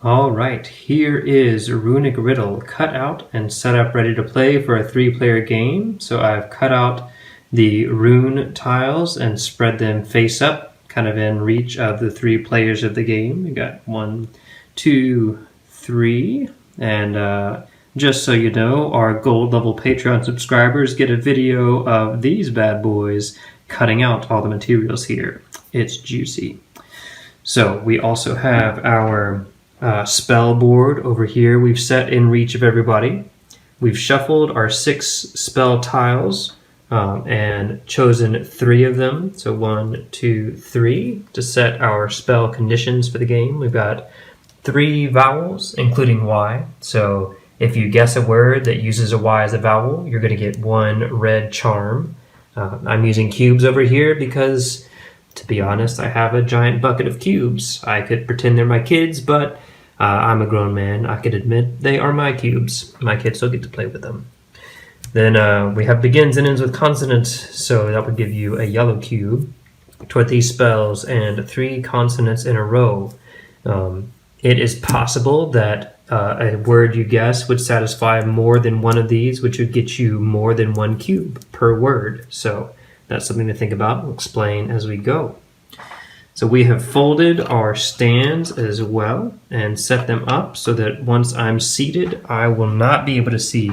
All right, here is Runic Riddle cut out and set up ready to play for a 3-player game. So I've cut out the rune tiles and spread them face up, kind of in reach of the 3 players of the game. We got 1, 2, 3, and just so you know, our gold level Patreon subscribers get a video of these bad boys cutting out all the materials here. It's juicy. So we also have our spell board over here we've set in reach of everybody. We've shuffled our 6 spell tiles and chosen 3 of them. So 1, 2, 3 to set our spell conditions for the game. We've got 3 vowels, including Y. So if you guess a word that uses a Y as a vowel, you're going to get 1 red charm. I'm using cubes over here because, to be honest, I have a giant bucket of cubes. I could pretend they're my kids, but I'm a grown man. I could admit they are my cubes. My kids still get to play with them. Then we have begins and ends with consonants, so that would give you a yellow cube toward these spells and 3 consonants in a row. It is possible that a word you guess would satisfy more than one of these, which would get you more than 1 cube per word. So that's something to think about. We'll explain as we go. So we have folded our stands as well and set them up so that once I'm seated, I will not be able to see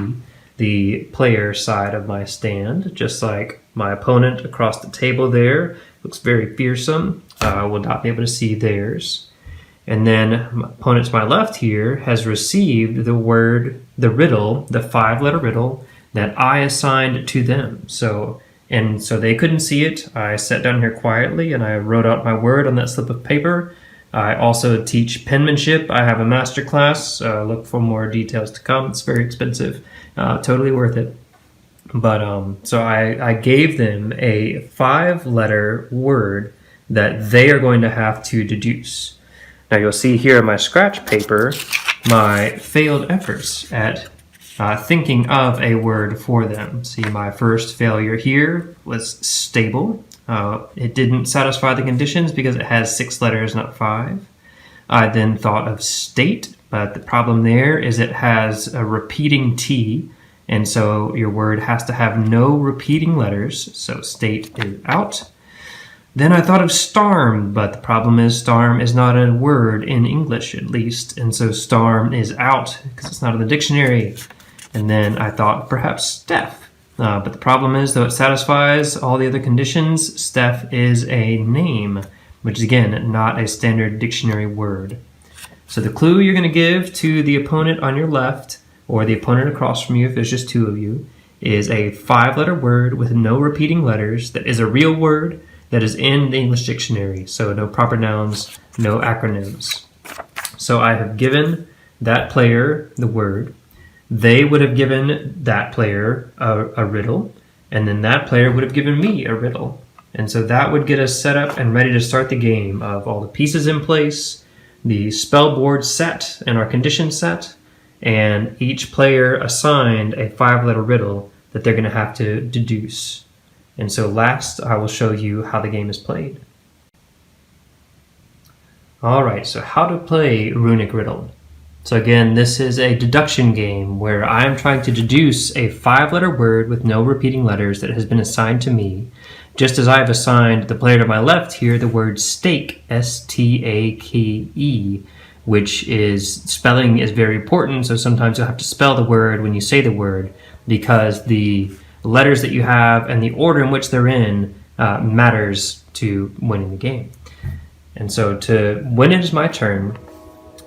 the player side of my stand, just like my opponent across the table there looks very fearsome. I will not be able to see theirs. And then my opponent to my left here has received the riddle, the 5-letter riddle that I assigned to them. So they couldn't see it. I sat down here quietly and I wrote out my word on that slip of paper. I also teach penmanship. I have a master class. Look for more details to come. It's very expensive. Totally worth it. But so I gave them a 5-letter word that they are going to have to deduce. Now you'll see here in my scratch paper my failed efforts at thinking of a word for them. See, my first failure here was stable. It didn't satisfy the conditions because it has 6 letters, not 5. I then thought of state, but the problem there is it has a repeating T, and so your word has to have no repeating letters, so state is out. Then I thought of starm, but the problem is starm is not a word in English, at least, and so starm is out because it's not in the dictionary. And then I thought perhaps Steph, but the problem is, though it satisfies all the other conditions, Steph is a name, which is, again, not a standard dictionary word. So the clue you're going to give to the opponent on your left, or the opponent across from you if there's just 2 of you, is a 5-letter word with no repeating letters that is a real word that is in the English dictionary. So no proper nouns, no acronyms. So I have given that player the word. They would have given that player a riddle, and then that player would have given me a riddle. And so that would get us set up and ready to start the game of all the pieces in place, the spell board set and our condition set, and each player assigned a 5-letter riddle that they're going to have to deduce. And so last, I will show you how the game is played. All right, so how to play Runic Riddle. So again, this is a deduction game where I'm trying to deduce a 5-letter word with no repeating letters that has been assigned to me, just as I've assigned the player to my left here the word stake, S-T-A-K-E, which is, spelling is very important, so sometimes you'll have to spell the word when you say the word, because the letters that you have and the order in which they're in matters to winning the game. And so to when it is my turn,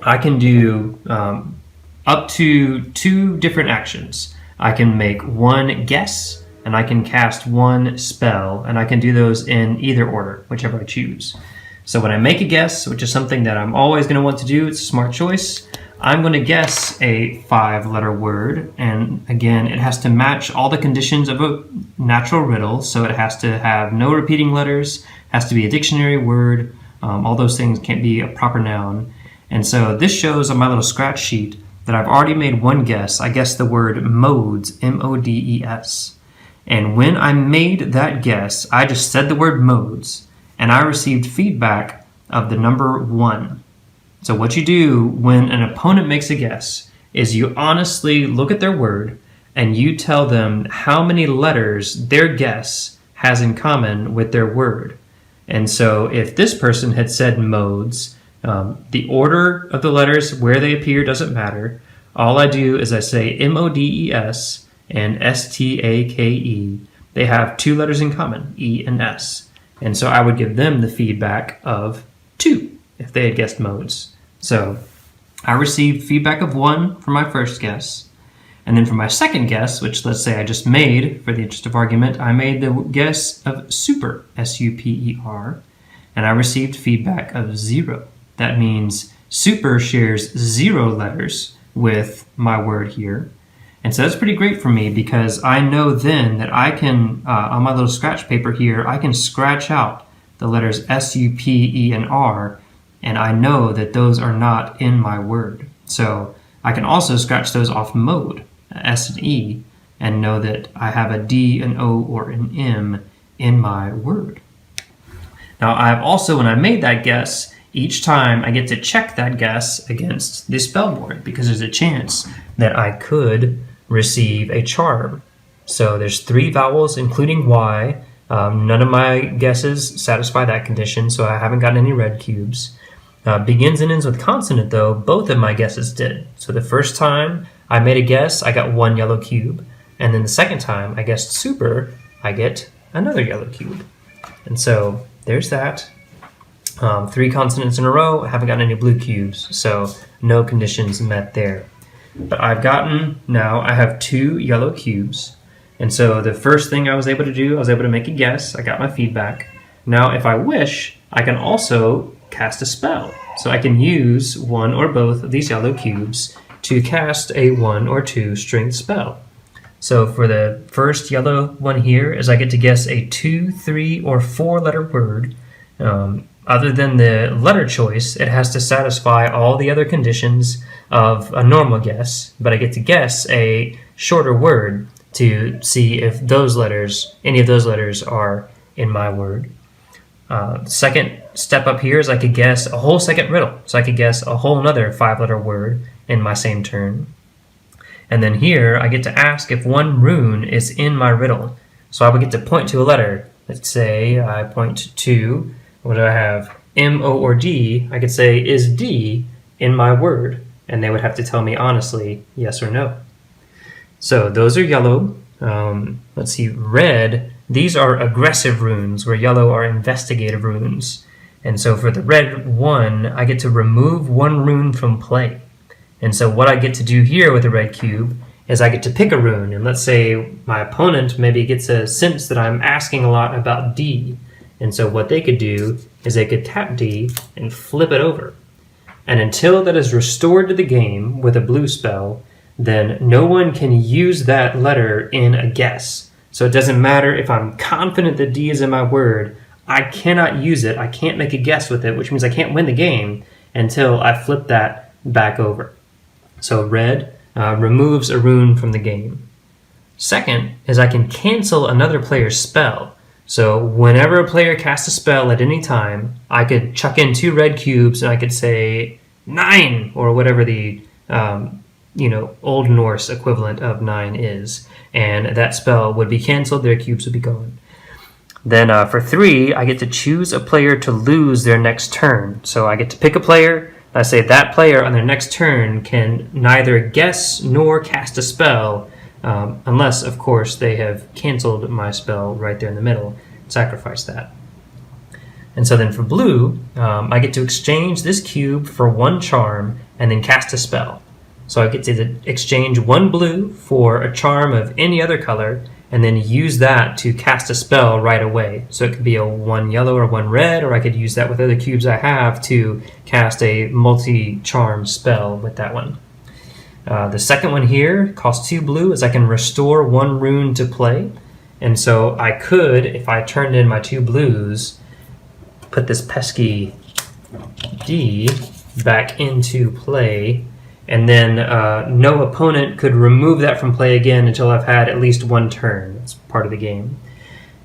I can do up to 2 different actions. I can make 1 guess, and I can cast 1 spell, and I can do those in either order, whichever I choose. So when I make a guess, which is something that I'm always going to want to do, it's a smart choice, I'm going to guess a 5-letter word, and again, it has to match all the conditions of a natural riddle, so it has to have no repeating letters, has to be a dictionary word, all those things can't be a proper noun. And so this shows on my little scratch sheet that I've already made 1 guess. I guessed the word modes, M-O-D-E-S. And when I made that guess, I just said the word modes, and I received feedback of the number 1. So what you do when an opponent makes a guess is you honestly look at their word and you tell them how many letters their guess has in common with their word. And so if this person had said modes, the order of the letters, where they appear, doesn't matter. All I do is I say M-O-D-E-S and S-T-A-K-E. They have 2 letters in common, E and S. And so I would give them the feedback of 2 if they had guessed modes. So I received feedback of 1 for my first guess. And then for my second guess, which let's say I just made, for the interest of argument, I made the guess of super, S-U-P-E-R, and I received feedback of 0. That means super shares 0 letters with my word here. And so that's pretty great for me because I know then that I can, on my little scratch paper here, I can scratch out the letters S, U, P, E, and R, and I know that those are not in my word. So I can also scratch those off mode, S and E, and know that I have a D, an O, or an M in my word. Now I have also, when I made that guess, each time I get to check that guess against the spell board because there's a chance that I could receive a charm. So there's 3 vowels, including Y. None of my guesses satisfy that condition, so I haven't gotten any red cubes. Begins and ends with consonant, though, both of my guesses did. So the first time I made a guess, I got 1 yellow cube. And then the second time I guessed super, I get another yellow cube. And so there's that. 3 consonants in a row, I haven't gotten any blue cubes, so no conditions met there. But now I have 2 yellow cubes, and so the first thing I was able to do, I was able to make a guess, I got my feedback. Now if I wish, I can also cast a spell. So I can use 1 or both of these yellow cubes to cast a 1 or 2 strength spell. So for the first yellow one here is I get to guess a 2, 3, or 4 letter word. Other than the letter choice, it has to satisfy all the other conditions of a normal guess, but I get to guess a shorter word to see if any of those letters are in my word. Second step up here is I could guess a whole second riddle. So I could guess a whole another 5-letter word in my same turn. And then here I get to ask if 1 rune is in my riddle. So I would get to point to a letter. Let's say I point to, what do I have? M, O, or D. I could say, is D in my word? And they would have to tell me honestly, yes or no. So those are yellow. Let's see, red. These are aggressive runes, where yellow are investigative runes. And so for the red one, I get to remove 1 rune from play. And so what I get to do here with the red cube is I get to pick a rune. And let's say my opponent maybe gets a sense that I'm asking a lot about D. And so what they could do is they could tap D and flip it over. And until that is restored to the game with a blue spell, then no one can use that letter in a guess. So it doesn't matter if I'm confident that D is in my word, I cannot use it, I can't make a guess with it, which means I can't win the game until I flip that back over. So red removes a rune from the game. Second is I can cancel another player's spell. So whenever a player casts a spell at any time, I could chuck in 2 red cubes and I could say 9 or whatever the Old Norse equivalent of 9 is, and that spell would be canceled, their cubes would be gone. Then for 3, I get to choose a player to lose their next turn. So I get to pick a player, I say that player on their next turn can neither guess nor cast a spell, unless, of course, they have canceled my spell right there in the middle, sacrifice that. And so then for blue, I get to exchange this cube for 1 charm and then cast a spell. So I get to exchange 1 blue for a charm of any other color and then use that to cast a spell right away. So it could be a 1 yellow or 1 red, or I could use that with other cubes I have to cast a multi-charm spell with that one. The second one here costs 2 blue, as I can restore 1 rune to play. And so I could, if I turned in my 2 blues, put this pesky D back into play, and then no opponent could remove that from play again until I've had at least 1 turn. That's part of the game.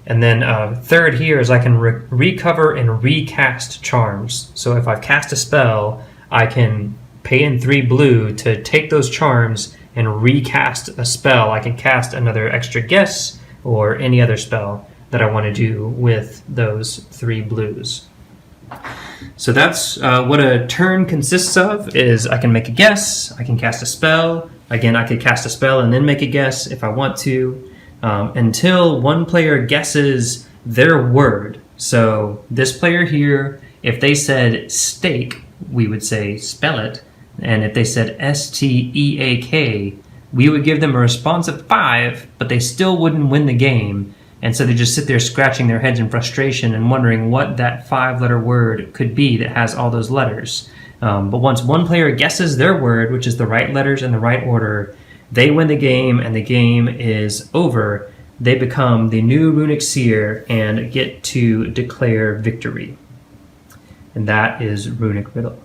And then third here is I can recover and recast charms. So if I've cast a spell, I can pay in 3 blue to take those charms and recast a spell. I can cast another extra guess or any other spell that I want to do with those 3 blues. So that's what a turn consists of, is I can make a guess, I can cast a spell. Again, I could cast a spell and then make a guess if I want to, until one player guesses their word. So this player here, if they said steak, we would say spell it. And if they said S-T-E-A-K, we would give them a response of 5, but they still wouldn't win the game. And so they just sit there scratching their heads in frustration and wondering what that 5-letter word could be that has all those letters. But once one player guesses their word, which is the right letters in the right order, they win the game and the game is over. They become the new Runic Seer and get to declare victory. And that is Runic Riddle.